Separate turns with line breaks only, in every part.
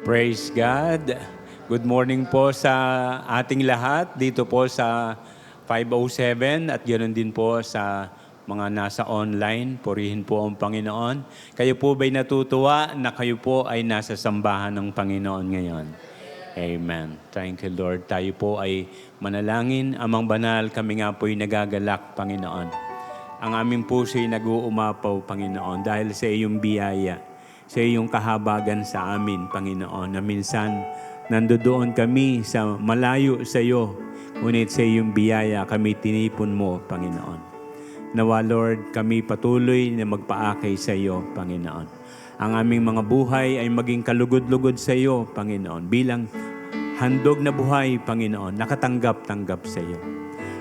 Praise God. Good morning po sa ating lahat dito po sa 507 at ganoon din po sa mga nasa online. Purihin po ang Panginoon. Kayo po ba'y natutuwa na kayo po ay nasa sambahan ng Panginoon ngayon? Amen. Thank you, Lord. Tayo po ay manalangin. Amang banal, kami nga po ay nagagalak, Panginoon. Ang aming puso ay nag-uumapaw, Panginoon, dahil sa iyong biyaya, sa iyong kahabagan sa amin, Panginoon, na minsan nandoon kami sa malayo sa iyo, ngunit sa iyong biyaya kami tinipon mo, Panginoon. Nawa, Lord, kami patuloy na magpaakay sa iyo, Panginoon. Ang aming mga buhay ay maging kalugod-lugod sa iyo, Panginoon, bilang handog na buhay, Panginoon, nakatanggap-tanggap sa iyo.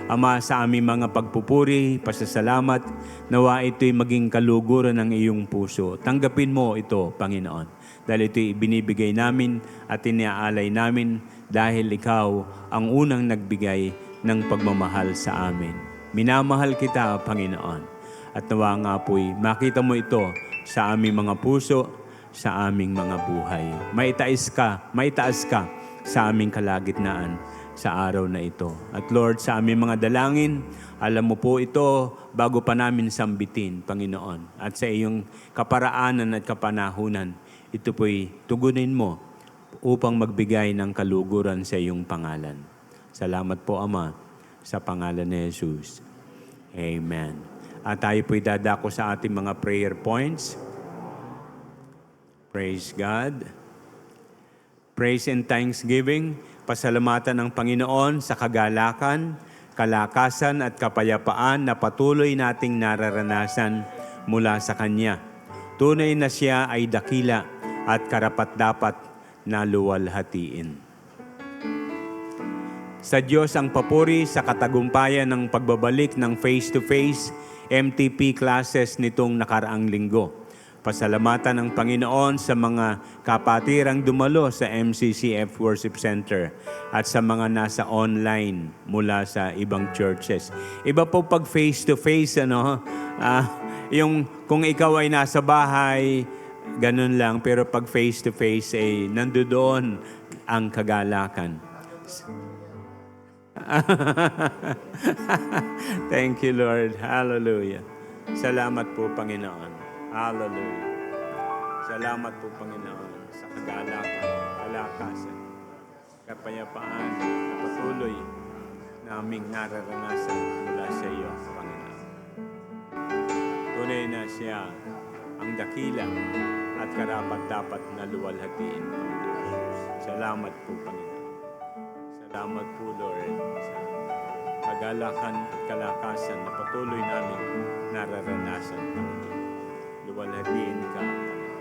Ama, sa aming mga pagpupuri, pasasalamat, nawa ito'y maging kaluguran ng iyong puso. Tanggapin mo ito, Panginoon, dahil ito'y binibigay namin at iniaalay namin dahil ikaw ang unang nagbigay ng pagmamahal sa amin. Minamahal kita, Panginoon, at nawa nga po'y makita mo ito sa aming mga puso, sa aming mga buhay. Maitaas ka sa aming kalagitnaan sa araw na ito. At Lord, sa aming mga dalangin, alam mo po ito bago pa namin sambitin, Panginoon. At sa iyong kaparaanan at kapanahunan, ito po'y tugunin mo upang magbigay ng kaluguran sa iyong pangalan. Salamat po, Ama, sa pangalan ni Jesus. Amen. At tayo po'y dadako sa ating mga prayer points. Praise God. Praise and thanksgiving. Pasalamatan ng Panginoon sa kagalakan, kalakasan at kapayapaan na patuloy nating nararanasan mula sa Kanya. Tunay na siya ay dakila at karapat-dapat na luwalhatiin. Sa Diyos ang papuri sa katagumpayan ng pagbabalik ng face-to-face MTP classes nitong nakaraang linggo. Pasalamatan ng Panginoon sa mga kapatirang dumalo sa MCCF Worship Center at sa mga nasa online mula sa ibang churches. Iba po pag face-to-face, yung kung ikaw ay nasa bahay, ganun lang. Pero pag face-to-face, nandoon ang kagalakan. Thank you, Lord. Hallelujah. Salamat po, Panginoon. Hallelujah. Salamat po, Panginoon, sa kagalakan, kalakasan, kapayapaan na patuloy naming nararanasan mula sa iyo, Panginoon. Tunay na siya ang dakila at karapat-dapat na luwalhatiin, Panginoon. Salamat po, Panginoon. Salamat po, Lord, sa kagalakan at kalakasan na patuloy namin nararanasan, Panginoon. Luwalhatiin ka, Panginoon.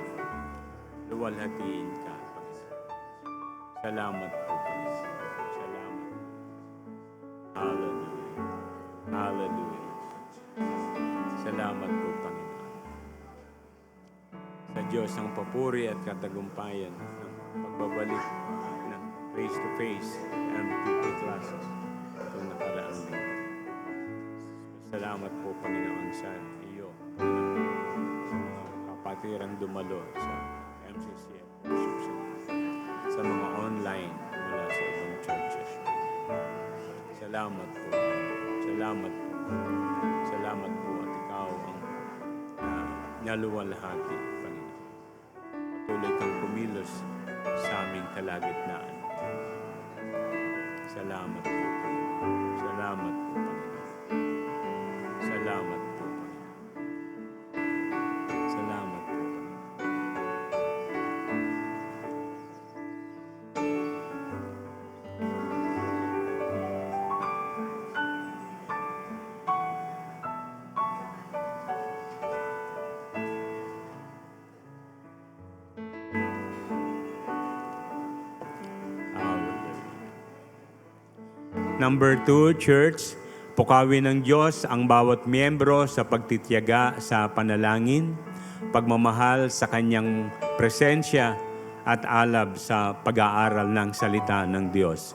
Luwalhatiin ka, Panginoon. Salamat po, Panginoon. Salamat. Hallelujah. Hallelujah. Salamat po, Panginoon. Sa Diyos ang papuri at katagumpayan ng pagbabalik ng face-to-face MTP classes itong nakaraang linggo. Salamat po, Panginoon, sa iyo, Panginoon. Kapatirang dumalo sa MCCF sa mga online mula sa ibang churches. Salamat po. Salamat po. Salamat po at ikaw ang naluwalhati, Panginoon. Patuloy kang kumilos sa aming kalagitnaan. Salamat po, Panginoon. Salamat po, Panginoon. Salamat po, Panginoon. Salamat po, Panginoon. Number 2, Church, pukawin ng Diyos ang bawat miyembro sa pagtitiyaga sa panalangin, pagmamahal sa Kanyang presensya at alab sa pag-aaral ng salita ng Diyos.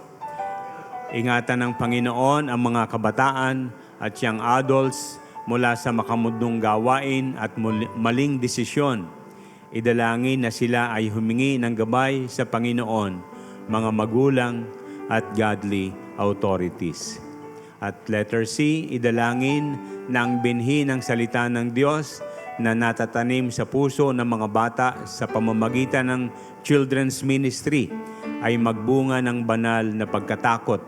Ingatan ng Panginoon ang mga kabataan at siyang adults mula sa makamundong gawain at maling desisyon. Idalangin na sila ay humingi ng gabay sa Panginoon, mga magulang at godly authorities. At letter C, idalangin na ang binhi ng salita ng Diyos na natatanim sa puso ng mga bata sa pamamagitan ng Children's Ministry ay magbunga ng banal na pagkatakot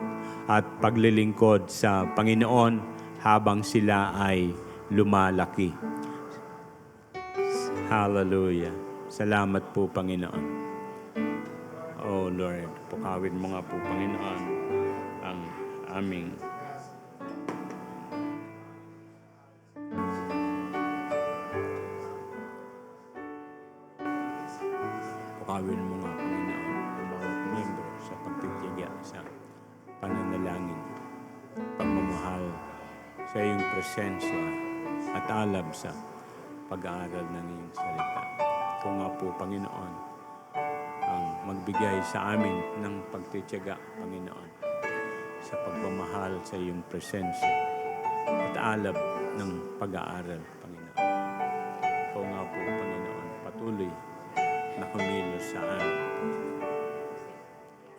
at paglilingkod sa Panginoon habang sila ay lumalaki. Hallelujah. Salamat po, Panginoon. Oh Lord, pukawin mo nga po, Panginoon, ang aming pukawin mo nga, Panginoon, ang bawat miyembro sa pagtitiyaga sa pananalangin, pagmamahal sa iyong presensya at alab sa pag-aaral ng iyong salita. Ito nga po, Panginoon, ang magbigay sa amin ng pagtitiyaga, Panginoon, sa pagmamahal sa iyong presensya at alab ng pag-aaral, Panginoon. Ito nga po, Panginoon, patuloy na kumilos sa amin.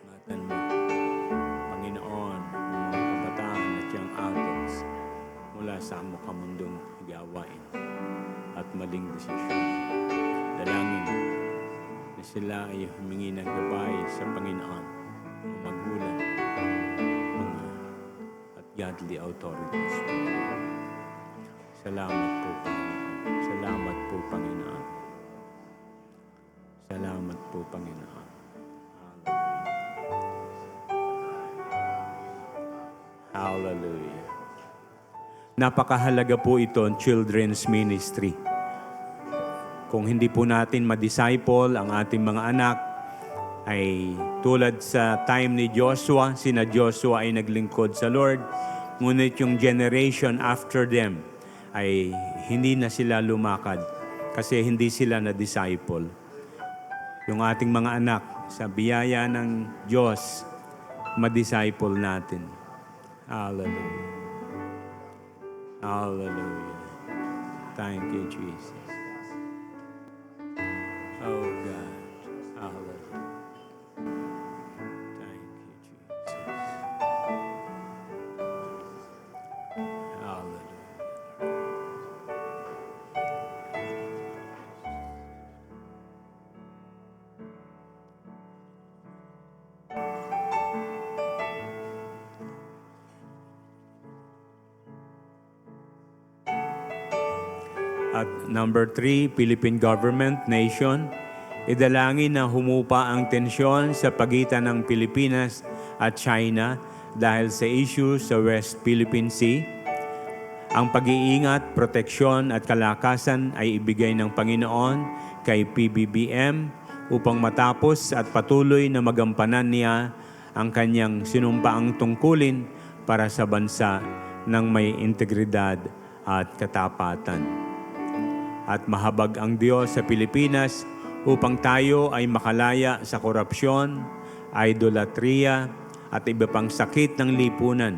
Ingatan mo, Panginoon, ang mga kabataan at yung adults mula sa makamundong gawain at maling desisyon. Dalangin na sila ay humingi ng gabay sa Panginoon, mga magulang, mga at godly authorities. Salamat po, Panginoon. Salamat po, Panginoon. Salamat po, Panginoon. Hallelujah. Napakahalaga po ito ang children's ministry. Kung hindi po natin ma-disciple ang ating mga anak, ay tulad sa time ni Joshua, sina Joshua ay naglingkod sa Lord, ngunit yung generation after them ay hindi na sila lumakad kasi hindi sila na-disciple. Yung ating mga anak, sa biyaya ng Diyos, ma-disciple natin. Hallelujah. Hallelujah. Thank you, Jesus. Oh God. Hallelujah. Thank you, Jesus. Hallelujah. At number 3, Philippine government, nation. Idalangin na humupa ang tensyon sa pagitan ng Pilipinas at China dahil sa issue sa West Philippine Sea. Ang pag-iingat, proteksyon at kalakasan ay ibigay ng Panginoon kay PBBM upang matapos at patuloy na magampanan niya ang kanyang sinumpaang tungkulin para sa bansa ng may integridad at katapatan. At mahabag ang Diyos sa Pilipinas upang tayo ay makalaya sa korupsyon, idolatria at iba pang sakit ng lipunan.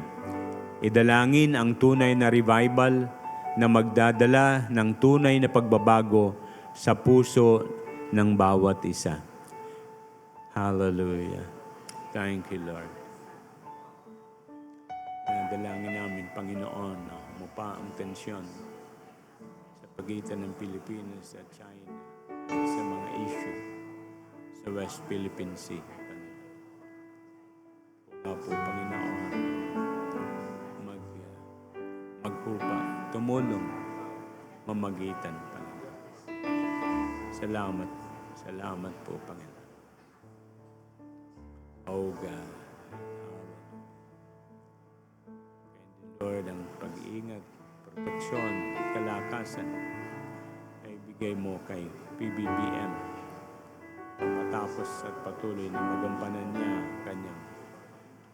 Idalangin ang tunay na revival na magdadala ng tunay na pagbabago sa puso ng bawat isa. Hallelujah. Thank you, Lord. Dalangin namin, Panginoon, na humupa ang tensyon pagitan ng Pilipinas at China sa mga issue sa West Philippine Sea. Kung po, Panginoon, maghupa, tumulong, mamagitan, Panginoon. Salamat. Salamat po, Panginoon. Oh God. Lord, ang pag-iingat, proteksyon, kalakasan ay bigay mo kay PBBM matapos at patuloy na magampanan niya kanyang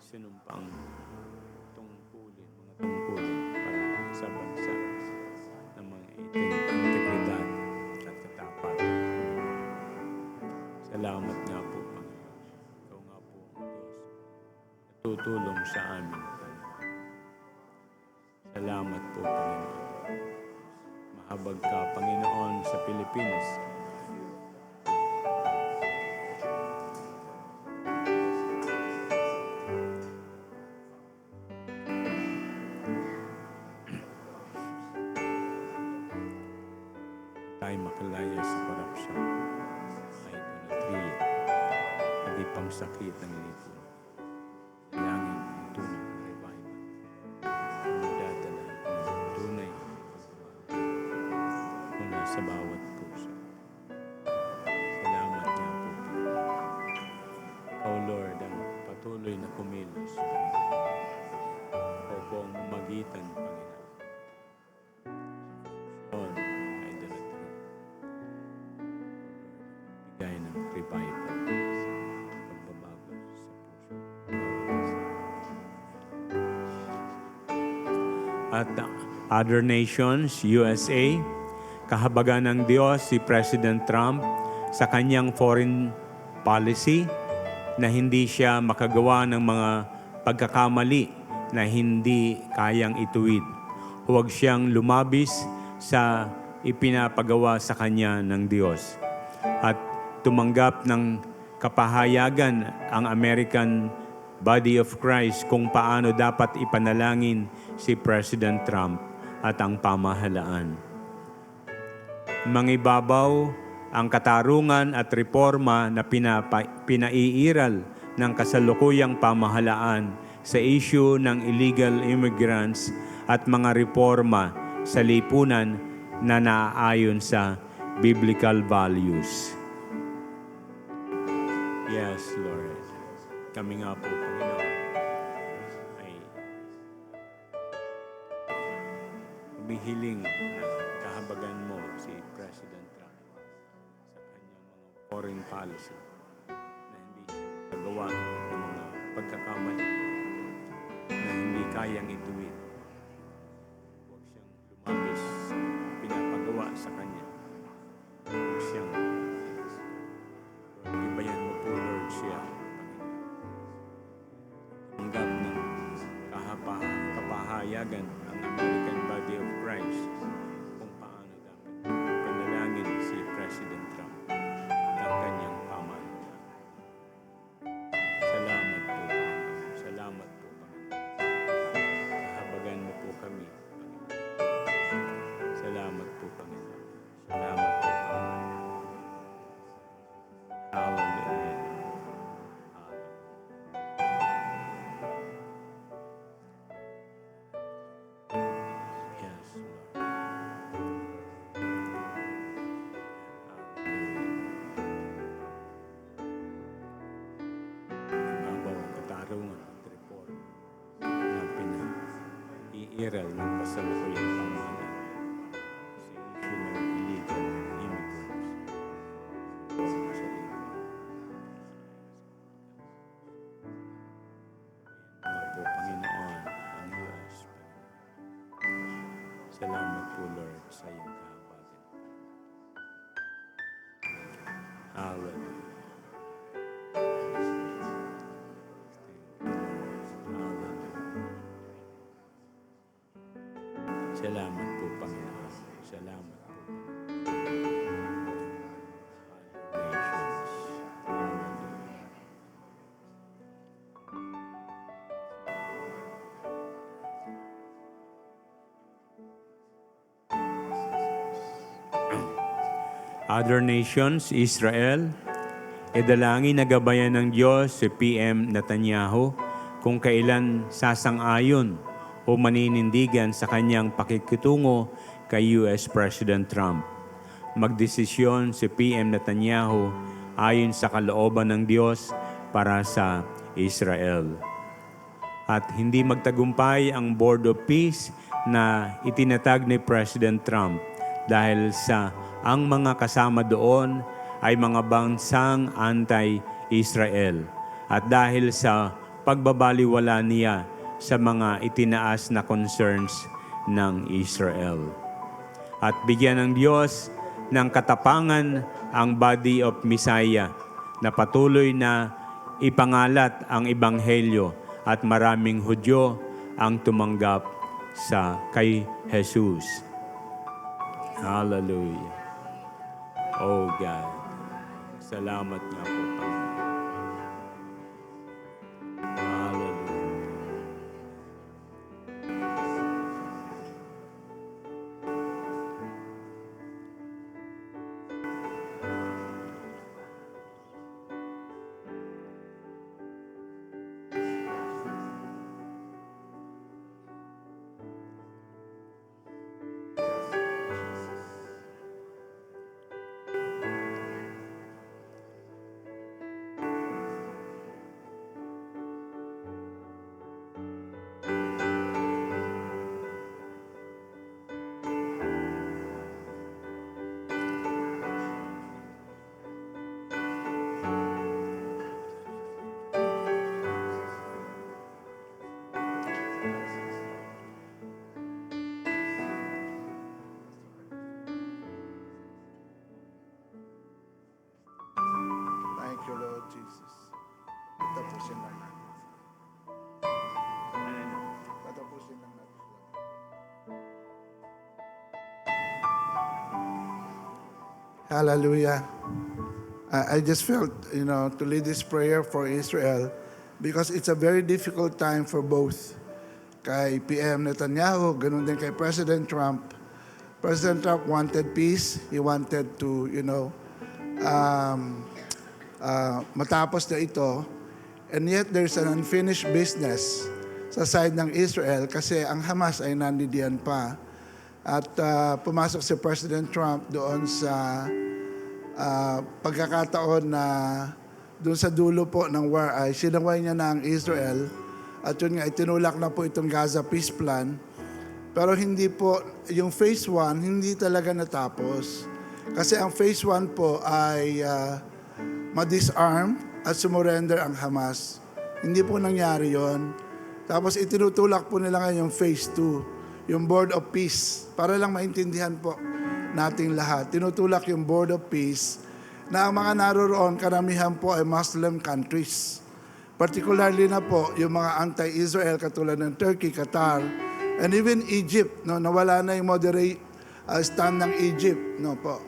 sinumpang tungkulin, mga tungkulin para sa bansa ng mga integridad at katapatan. Salamat nga po, Panginoon. Ikaw nga po ang Diyos na tutulong sa amin, Panginoon. Salamat po, Panginoon. Habag ka, Panginoon, sa Pilipinas. Tayo makalaya sa korupsyon, idolatry, at ipang sakit ng lipunan. Langin ang tunay na revival. Magdadala ng tunay na pagbabago mula sa bawat puso. Salamat nga po, O Lord, ang patuloy na kumilos, Panginoon. O po ang mamagitan, Panginoon. Lord, idolatry. Bigay ng revival. Pagbabago sa puso. At other nations, USA, kahabagan ng Diyos si President Trump sa kanyang foreign policy na hindi siya makagawa ng mga pagkakamali na hindi kayang ituwid. Huwag siyang lumabis sa ipinapagawa sa kanya ng Diyos. At tumanggap ng kapahayagan ang American Body of Christ kung paano dapat ipanalangin si President Trump at ang pamahalaan. Mangibabaw ang katarungan at reforma na pinaiiral ng kasalukuyang pamahalaan sa issue ng illegal immigrants at mga reforma sa lipunan na naaayon sa biblical values. Yes, Lord. Kami nga po, Panginoon, ay humihiling na kahabagan mo si President Trump sa kanyang mga foreign policy na hindi siya makagawa ng mga pagkakamali na hindi kayang ituwid. Huwag siyang lumabis sa pinapagawa sa kanya. Huwag siyang ibayan mo po, Lord, siya, Panginoon. Tanggap ng kapahayagan ang American Body of Christ kung paano dapat panalangin si President Trump at ang kanyang pamahalaan. Salamat po, Panginoon. Salamat po, Panginoon. Kahabagan mo po kami, Panginoon. Salamat po, Panginoon. Salamat po, Panginoon. Hallelujah. Yes, Lord. Ibabaw ang katarungan at reform na pinaiiral ng kasalukuyang pamahalaan sa issue ng illegal immigrants. Reforma sa lipunan. Mga po, Panginoon, ang Diyos, Panginoon. Salamat po, Lord, sa iyong kahabagan. Hallelujah. Hallelujah. Salamat po, Panginoon. Salamat po. Nations. Hallelujah. Other nations, Israel, idalangin na gabayan ng Diyos si PM Netanyahu kung kailan sasang-ayon o maninindigan sa kanyang pakikitungo kay US President Trump. Magdesisyon si PM Netanyahu ayon sa kalooban ng Diyos para sa Israel. At hindi magtagumpay ang Board of Peace na itinatag ni President Trump dahil sa ang mga kasama doon ay mga bansang anti-Israel at dahil sa pagbabaliwala niya sa mga itinaas na concerns ng Israel. At bigyan ng Diyos ng katapangan ang body of Messiah na patuloy na ipangalat ang Ebanghelyo at maraming Hudyo ang tumanggap kay Jesus. Hallelujah. Oh God. Salamat nga po, Panginoon. Hallelujah.
Thank you, Lord Jesus. Patapusin lang natin. Patapusin lang natin. Hallelujah. I just felt, to lead this prayer for Israel because it's a very difficult time for both. Kay PM Netanyahu, ganun din kay President Trump. President Trump wanted peace. He wanted to, matapos na ito. And yet there's an unfinished business sa side ng Israel kasi ang Hamas ay nandidiyan pa. At pumasok si President Trump doon sa pagkakataon na doon sa dulo po ng war ay sinaway niya na ang Israel. At yun nga, itinulak na po itong Gaza Peace Plan. Pero hindi po, yung phase 1, hindi talaga natapos. Kasi ang phase 1 po ay ma-disarm at sumurrender ang Hamas. Hindi po nangyari yon. Tapos itinutulak po nila ngayon yung phase 2, yung Board of Peace. Para lang maintindihan po nating lahat. Tinutulak yung Board of Peace na ang mga naroroon, karamihan po ay Muslim countries. Particularly na po yung mga anti-Israel katulad ng Turkey, Qatar, and even Egypt. No, nawala na yung moderate stand ng Egypt. No, po.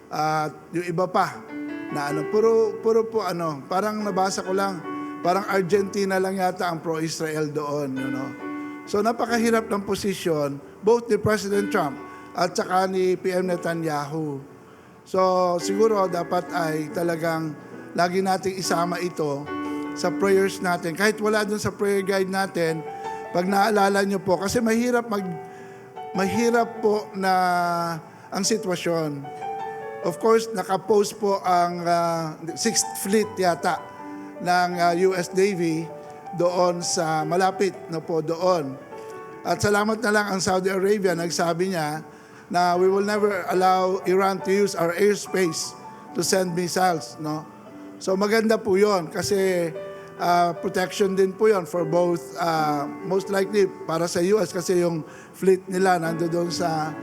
At yung iba pa na puro po parang nabasa ko lang, parang Argentina lang yata ang pro-Israel doon. So napakahirap ng posisyon, both ni President Trump at saka ni PM Netanyahu. So siguro dapat ay talagang lagi nating isama ito sa prayers natin. Kahit wala dun sa prayer guide natin, pag naalala nyo po, kasi mahirap po na ang sitwasyon. Of course, nakapost po ang 6th Fleet yata ng US Navy doon sa malapit na po doon. At salamat na lang ang Saudi Arabia, nagsabi niya na we will never allow Iran to use our airspace to send missiles. No? So maganda po yun kasi protection din po yon for both, most likely para sa US kasi yung fleet nila nandoon sa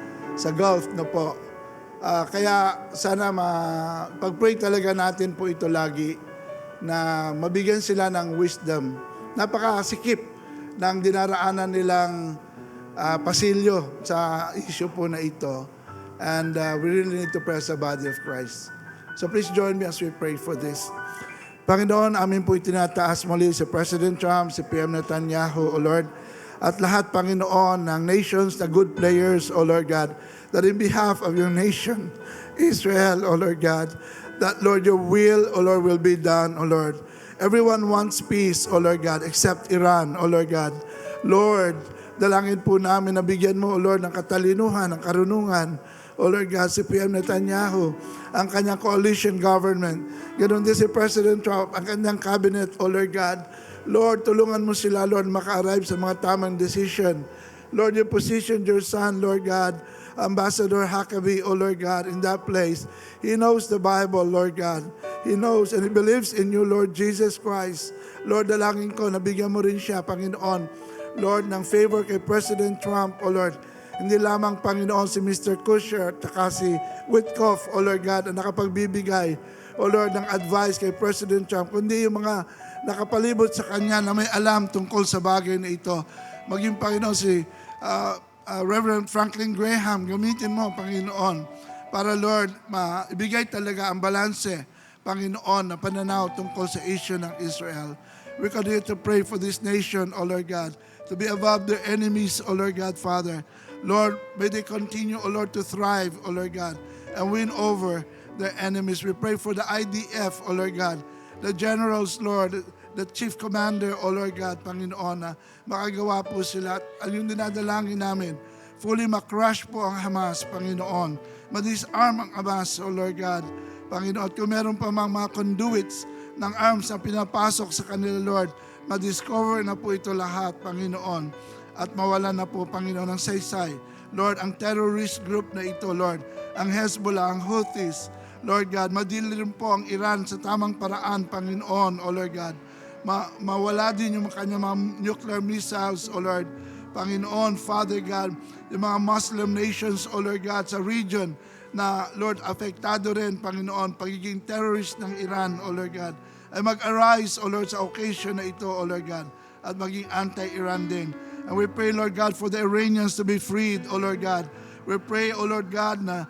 Gulf na po. Kaya sana pag-pray talaga natin po ito lagi na mabigyan sila ng wisdom. Napakasikip ng dinaraanan nilang pasilyo sa issue po na ito. And we really need to press the body of Christ. So please join me as we pray for this. Panginoon, amin po itinataas muli si President Trump, si PM Netanyahu, O Lord, at lahat, Panginoon, ng nations, the good players, O Lord God, that in behalf of your nation, Israel, O Lord God, that, Lord, your will, O Lord, will be done, O Lord. Everyone wants peace, O Lord God, except Iran, O Lord God. Lord, dalangin po namin na bigyan mo, O Lord, ng katalinuhan, ng karunungan, O Lord God, si PM Netanyahu, ang kanyang coalition government. Ganon din si President Trump, ang kanyang cabinet, O Lord God. Lord, tulungan mo sila, Lord, maka-arrive sa mga tamang decision. Lord, you positioned your son, Lord God, Ambassador Huckabee, O Lord God, in that place. He knows the Bible, Lord God. He knows and he believes in you, Lord Jesus Christ. Lord, dalangin ko, nabigyan mo rin siya, Panginoon, Lord, ng favor kay President Trump, O Lord. Hindi lamang, Panginoon, si Mr. Kushner at si Witkoff, O Lord God, ang nakapagbibigay, O Lord, ng advice kay President Trump, kundi yung mga nakapalibot sa kanya na may alam tungkol sa bagay na ito. Maging, Panginoon, si Reverend Franklin Graham, gamitin mo, Panginoon, para Lord, maibigay talaga ang balanse, Panginoon, na pananaw tungkol sa issue ng Israel. We continue to pray for this nation, O Lord God, to be above their enemies, O Lord God, Father. Lord, may they continue, O Lord, to thrive, O Lord God, and win over their enemies. We pray for the IDF, O Lord God, the generals, Lord, the chief commander, O Lord God, Panginoon, na makagawa po sila. At yung dinadalangin namin, fully makrush po ang Hamas, Panginoon. Ma-disarm ang Hamas, O Lord God, Panginoon. At kung meron pa mga conduits ng arms na pinapasok sa kanila, Lord, ma-discover na po ito lahat, Panginoon. At mawala na po, Panginoon, ang saysay. Lord, ang terrorist group na ito, Lord, ang Hezbollah, ang Houthis, Lord God, madili rin po ang Iran sa tamang paraan, Panginoon, O Lord God. Mawala din yung kanyang mga nuclear missiles, O Lord, Panginoon, Father God, yung mga Muslim nations, O Lord God, sa region na, Lord, apektado rin, Panginoon, pagiging terrorist ng Iran, O Lord God, ay mag-arise, O Lord, sa occasion na ito, O Lord God, at maging anti-Iran din. And we pray, Lord God, for the Iranians to be freed, O Lord God. We pray, O Lord God, na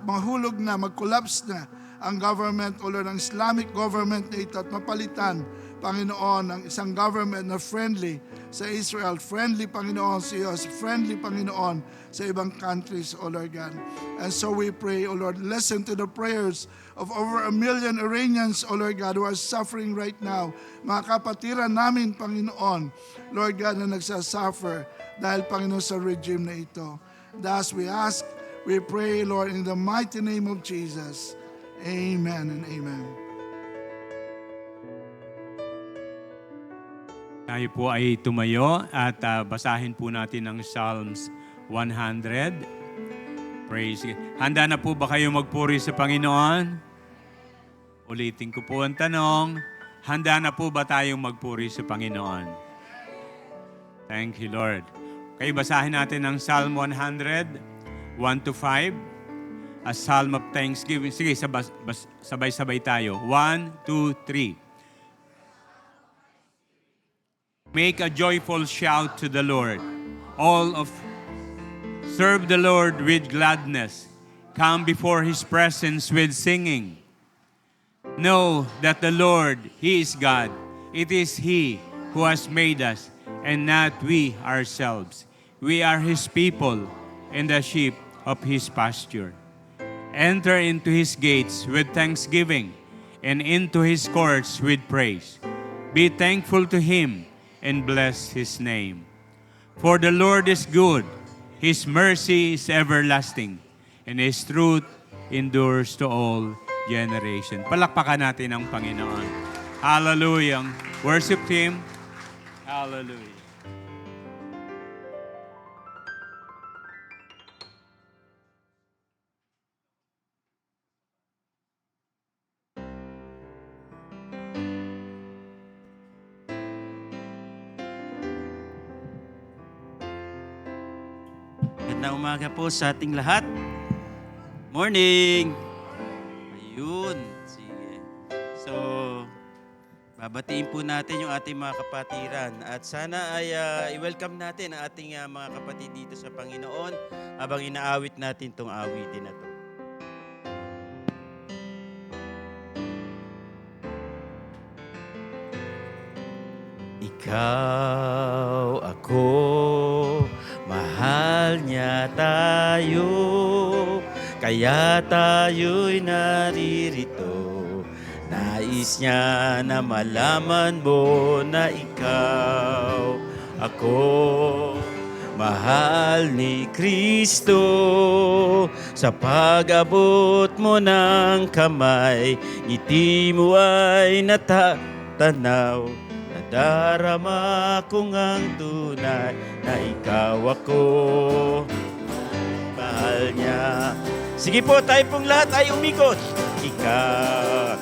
mahulog na, mag-collapse na ang government, o Lord, ang Islamic government na ito at mapalitan, Panginoon, ang isang government na friendly sa Israel, friendly, Panginoon, sa US, friendly, Panginoon, sa ibang countries, O Lord God. And so we pray, O Lord, listen to the prayers of over 1 million Iranians, O Lord God, who are suffering right now. Mga kapatiran namin, Panginoon, Lord God, na nagsasuffer dahil, Panginoon, sa regime na ito. Thus we ask, we pray, Lord, in the mighty name of Jesus. Amen and amen.
Tayo po ay tumayo at basahin po natin ang Psalms 100. Praise God. Handa na po ba kayo magpuri sa Panginoon? Ulitin ko po ang tanong. Handa na po ba tayong magpuri sa Panginoon? Thank you, Lord. Kayo basahin natin ang Psalm 100, 1-5. A psalm of thanksgiving. Sige, sabay-sabay tayo. 1, 2, 3. Make a joyful shout to the Lord. Serve the Lord with gladness. Come before His presence with singing. Know that the Lord, He is God. It is He who has made us, and not we ourselves. We are His people and the sheep of His pasture. Enter into His gates with thanksgiving and into His courts with praise. Be thankful to Him and bless His name. For the Lord is good, His mercy is everlasting, and His truth endures to all generations. Palakpakan natin ang Panginoon. Hallelujah. Worship Him. Hallelujah.
Magandang umaga po sa ating lahat. Morning! Ayun, sige. So, babatiin po natin yung ating mga kapatiran at sana ay i-welcome natin ang ating mga kapatid dito sa Panginoon habang inaawit natin itong awitin na to. Ikaw, ako, mahal niya tayo, kaya tayo'y naririto. Nais niya na malaman mo na ikaw, ako, mahal ni Kristo. Sa pag-abot mo ng kamay, ngiti mo ay natatanaw. Nadarama kong ang tunay na ikaw ako, mahal niya. Sige po, tayo pong lahat ay umikot. Ikaw,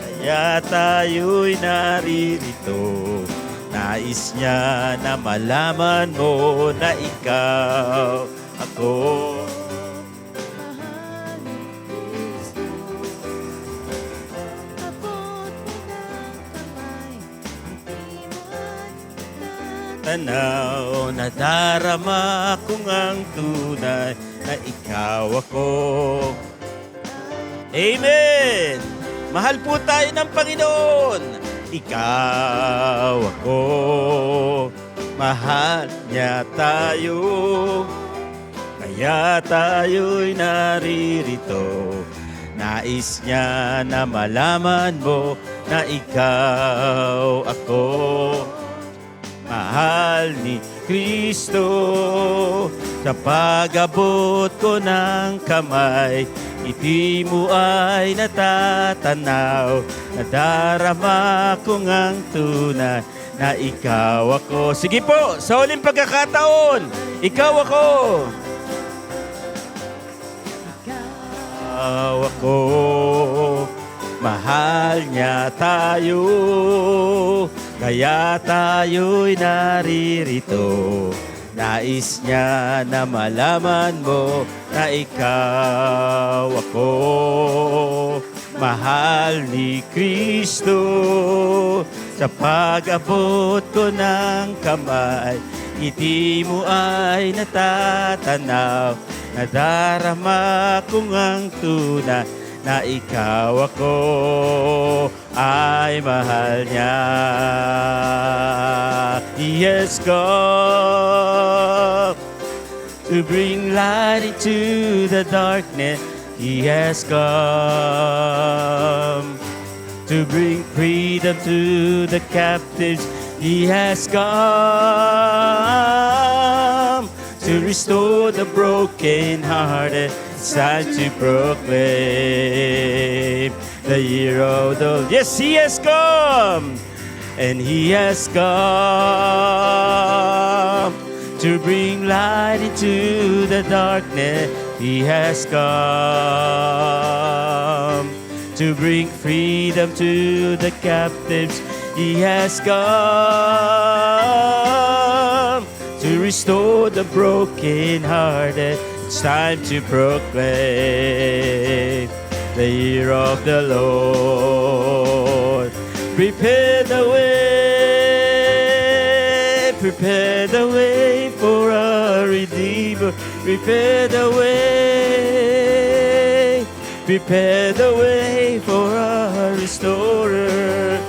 kaya tayo'y naririto. Nais niya na malaman mo na ikaw, ako. natatanaw, nadarama kong ang tunay na ikaw ako. Amen! Mahal po tayo ng Panginoon. Ikaw ako. Mahal niya tayo. Kaya tayo'y naririto. Nais niya na malaman mo na ikaw ako. Mahal ni Kristo. Sa pag-abot ko ng kamay, ngiti mo ay natatanaw. Nadarama ko ngang tunay na ikaw ako. Sige po, sa uling pagkakataon, ikaw ako. Ikaw ako. Mahal niya tayo. Kaya tayo'y naririto. Nais niya na malaman mo na ikaw ako. Mahal ni Kristo. Sa pag-abot ko ng kamay, ngiti mo ay natatanaw. Nadarama ko ang tunay na ikaw ako ay mahal niya. Yes, God, to bring light into the darkness. He has come to bring freedom to the captives. He has come to restore the broken-hearted. It's time to proclaim the year of the... Yes, He has come! And He has come to bring light into the darkness. He has come to bring freedom to the captives. He has come to restore the broken-hearted. It's time to proclaim the year of the Lord. Prepare the way for a Redeemer. Prepare the way for a Restorer.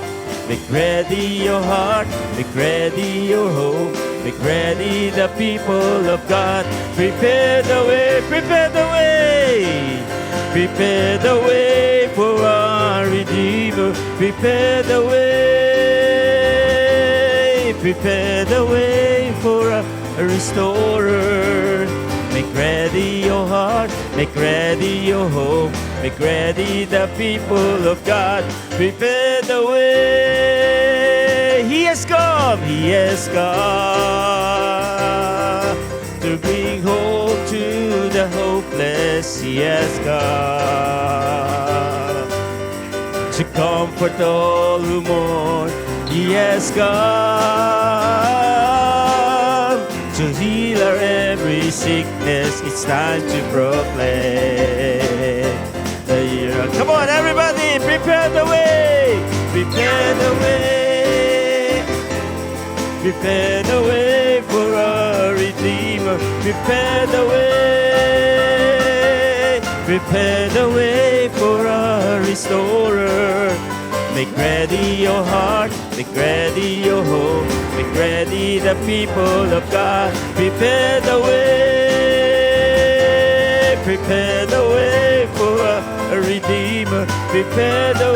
Make ready your heart, make ready your home, make ready the people of God. Prepare the way, prepare the way. Prepare the way for our Redeemer. Prepare the way. Prepare the way for a Restorer. Make ready your heart. Make ready your home. Make ready the people of God. Prepare the way. He has come. He has come to bring hope to the hopeless. He has come to comfort all who mourn. He has come to heal our every sickness. It's time to proclaim the year. Come on, everybody, prepare the way. Prepare the way. Prepare the way for a Redeemer. Prepare the way. Prepare the way for a Restorer. Make ready your heart, make ready your home, make ready the people of God. Prepare the way for a Redeemer. Prepare the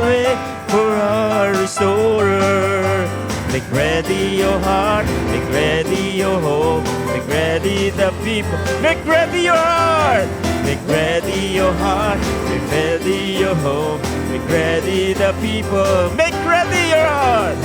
way for a Restorer. Make ready your heart, make ready your home, make ready the people. Make ready your heart. Make ready your heart, make ready your home, make ready the people. Make ready your heart.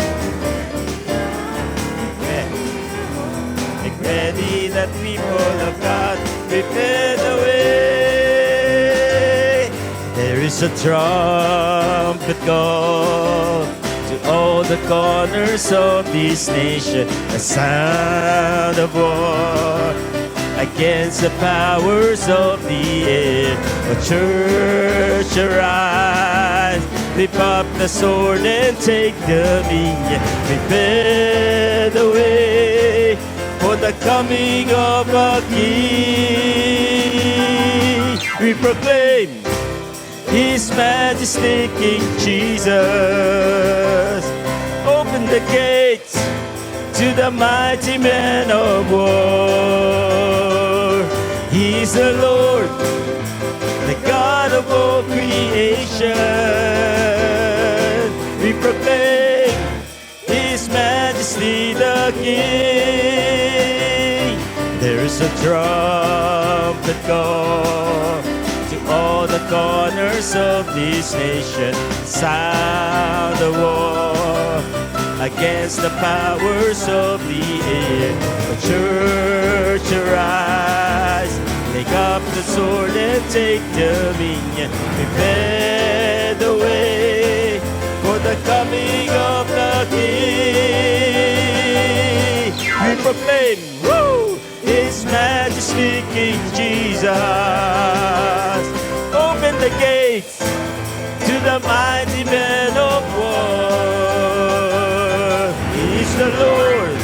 Make ready the people of God. Prepare the way. There is a trumpet call to all the corners of this nation, a sound of war against the powers of the air. O church, arise, Lift up the sword and take dominion. Prepare the way for the coming of a King. We proclaim His Majesty King Jesus. Open the gates to the mighty man of war. He is the Lord, the God of all creation. We proclaim His Majesty the King. There is a trumpet call to all the corners of this nation. Sound the war against the powers of the air. The church arise, take up the sword and take dominion. Prepare the way for the coming of the King. We proclaim, woo, His Majesty King Jesus. Open the gates to the mighty man of war. He's the Lord,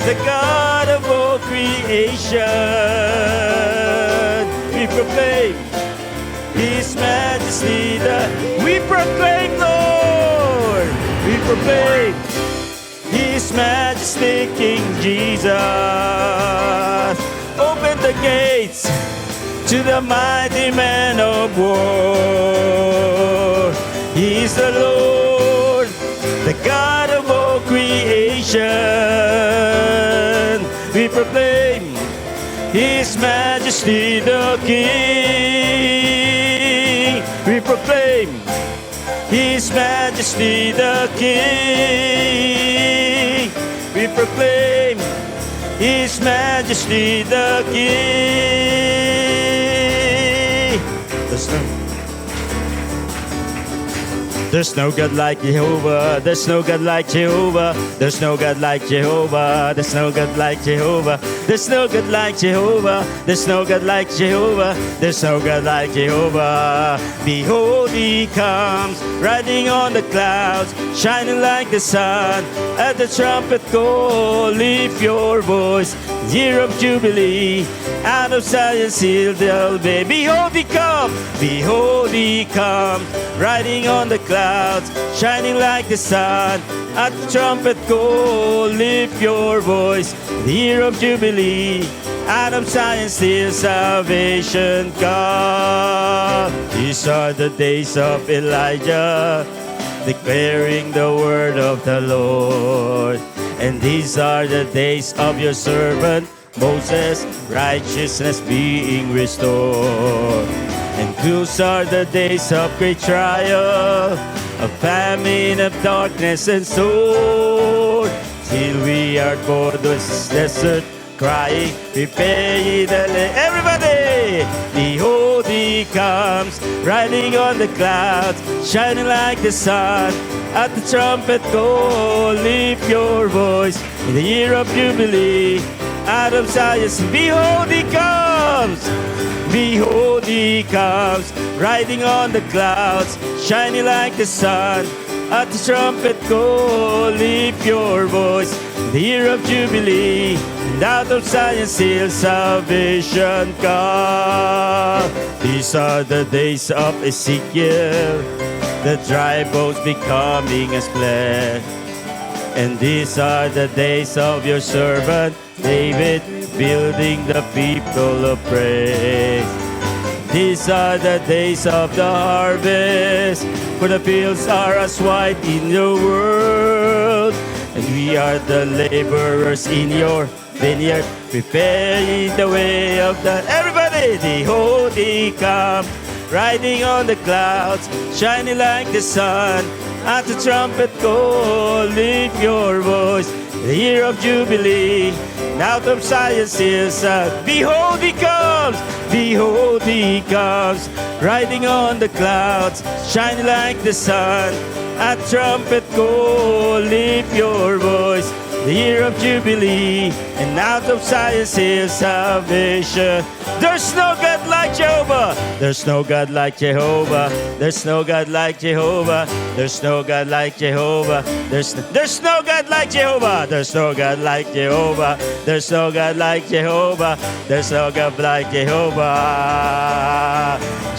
the God of all creation. We proclaim His Majesty we proclaim, Lord, we proclaim His Majesty King Jesus. Open the gates to the mighty man of war. He is the Lord, the God of all creation. We proclaim His Majesty the King. We proclaim His Majesty the King. We proclaim His Majesty the King. There's no God like Jehovah. There's no God like Jehovah. There's no God like Jehovah. There's no God like Jehovah. There's no God like Jehovah. There's no God like Jehovah. There's no God like Jehovah. Behold, He comes, riding on the clouds, shining like the sun. At the trumpet call, lift your voice. Year of Jubilee, out of Zion's hill they'll be. Behold, He comes. Behold, He comes, riding on the clouds, shining like the sun. At the trumpet call, lift your voice. The year of Jubilee, out of Zion's hill salvation come. These are the days of Elijah, declaring the word of the Lord. And these are the days of your servant Moses, righteousness being restored. And those are the days of great trial, of famine, of darkness and sword. Till we are born this desert, crying, prepare ye the land. Everybody! Behold, He comes, riding on the clouds, shining like the sun. At the trumpet call, lift your voice. In the year of Jubilee, out of Zion's, behold, He comes. Behold, He comes, riding on the clouds, shining like the sun. At the trumpet call, lift your voice. In the year of Jubilee, and out of Zion's hill salvation come. These are the days of Ezekiel, the dry bones becoming as flesh. And these are the days of your servant David, building the people of praise. These are the days of the harvest, for the fields are as white in the world. And we are the laborers in your vineyard, preparing the way of the... Everybody! Behold, He comes, riding on the clouds, shining like the sun. At the trumpet call, lift your voice. The year of Jubilee, out of Zion's hills, behold, He comes. Behold, He comes, riding on the clouds, shining like the sun. At trumpet call, lift your voice. the year of Jubilee, and out of Zion's hill salvation. There's no God like Jehovah. There's no God like Jehovah. There's no God like Jehovah. There's no God like Jehovah. There's no God like Jehovah. There's no God like Jehovah. There's no God like Jehovah. There's no God like Jehovah.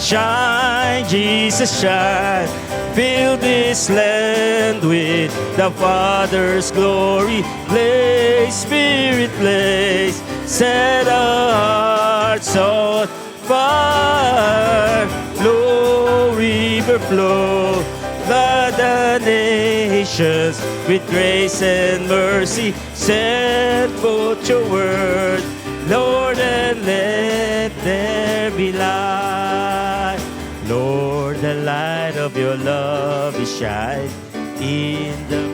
Shine, Jesus, shine. Fill this land with the Father's glory. Blaze, Spirit, blaze. Set our hearts on fire. Flow, river, flow. Flood the nations with grace and mercy. Send forth your word, Lord, and let there be light. Lord, the light of your love is shine in the